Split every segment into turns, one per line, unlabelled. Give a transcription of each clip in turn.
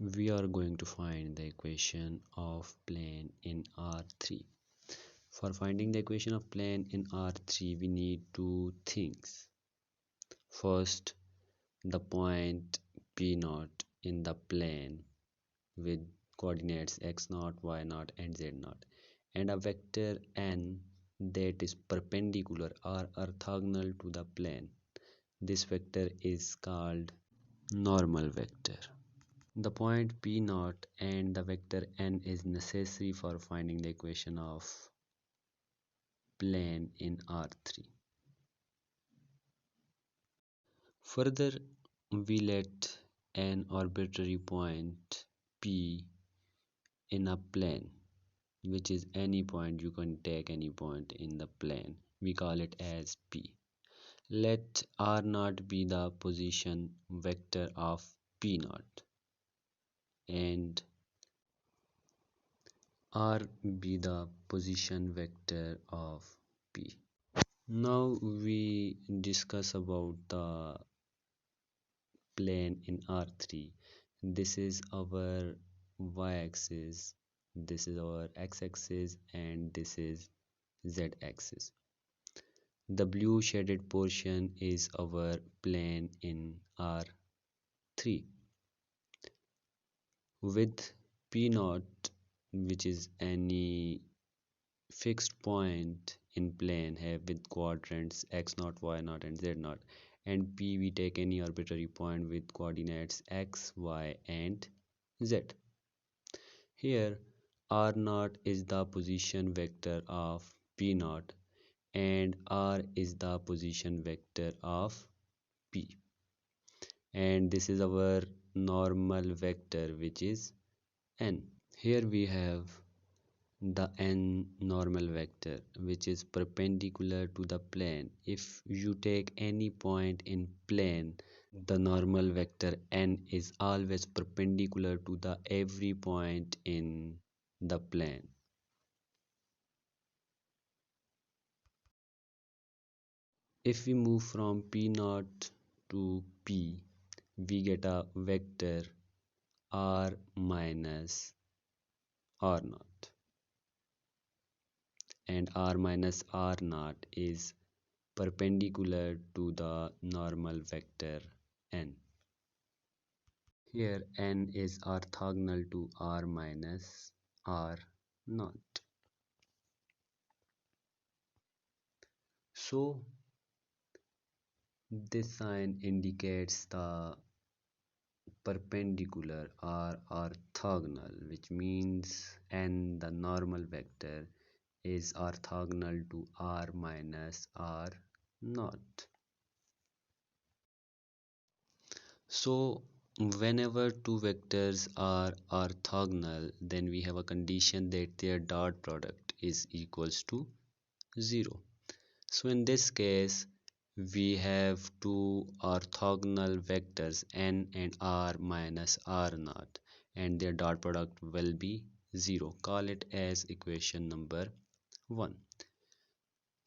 We are going to find the equation of plane in R3. For finding the equation of plane in R3, we need two things. First, the point P0 in the plane with coordinates x0, y0 and z0, and a vector n that is perpendicular or orthogonal to the plane. This vector is called normal vector. The point P0 and the vector n is necessary for finding the equation of plane in R3. Further, we let an arbitrary point P in a plane, which is any point. You can take any point in the plane. We call it as P. Let R0 be the position vector of P0 and R be the position vector of P. Now we discuss about the plane in R3. This is our y-axis, this is our x-axis, and this is z-axis. The blue shaded portion is our plane in R3 with P0, which is any fixed point in plane have with quadrants x0, y0 and z0, and P we take any arbitrary point with coordinates x, y and z. Here r0 is the position vector of P0 and r is the position vector of P, and this is our normal vector which is n. Here we have the n normal vector which is perpendicular to the plane. If you take any point in plane, the normal vector n is always perpendicular to the every point in the plane. If we move from P0 to P, we get a vector r minus r0, and r minus r0 is perpendicular to the normal vector n. Here n is orthogonal to r minus r naught. So this sign indicates the perpendicular or orthogonal, which means n, the normal vector, is orthogonal to r minus r naught. So whenever two vectors are orthogonal, then we have a condition that their dot product is equals to 0. So in this case, we have two orthogonal vectors n and r minus r naught, and their dot product will be 0. Call it as equation number 1.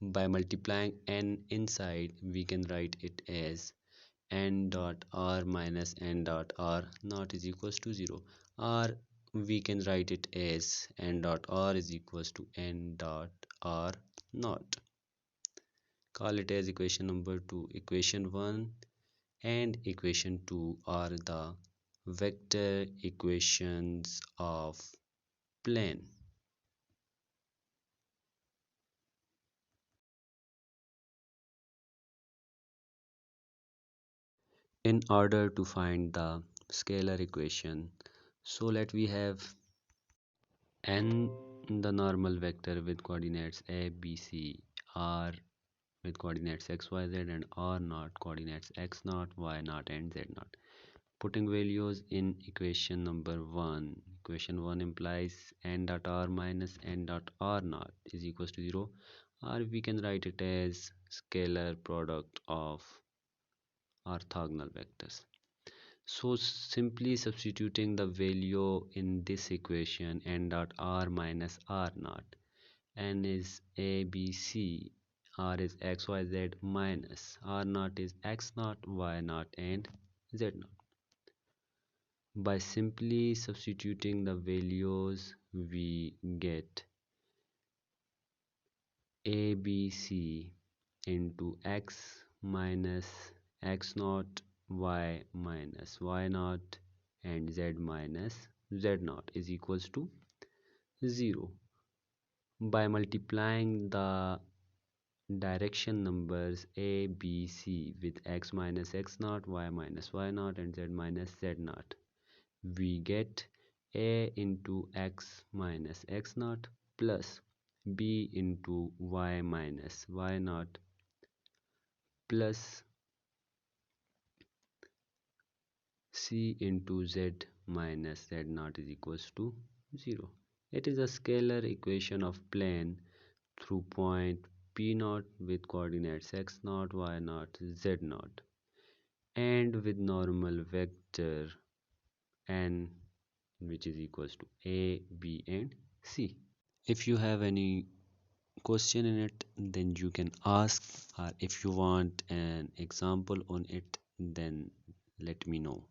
By multiplying n inside, we can write it as n dot r minus n dot r naught is equals to 0. R we can write it as n dot r is equals to n dot r naught. Call it as equation number 2. Equation 1 and equation 2 are the vector equations of plane. In order to find the scalar equation, so let we have n, the normal vector with coordinates a, b, c, r with coordinates x, y, z, and r naught coordinates x naught, y naught, and z naught. Putting values in equation number 1, equation 1 implies n dot r minus n dot r naught is equals to 0, or we can write it as scalar product of orthogonal vectors. So simply substituting the value in this equation, n dot r minus r naught, n is a, b, c, r is x, y, z, minus r naught is x naught, y naught, and z naught. By simply substituting the values, we get ABC into x minus x naught, y minus y naught, and z minus z naught is equals to 0. By multiplying the direction numbers a, b, c with x minus x naught, y minus y naught, and z minus z naught, we get a into x minus x naught plus b into y minus y naught plus c into z minus z naught is equals to 0. It is a scalar equation of plane through point P naught with coordinates x naught, y naught, z naught, and with normal vector n, which is equals to a, b, and c. If you have any question in it, then you can ask, or if you want an example on it, then let me know.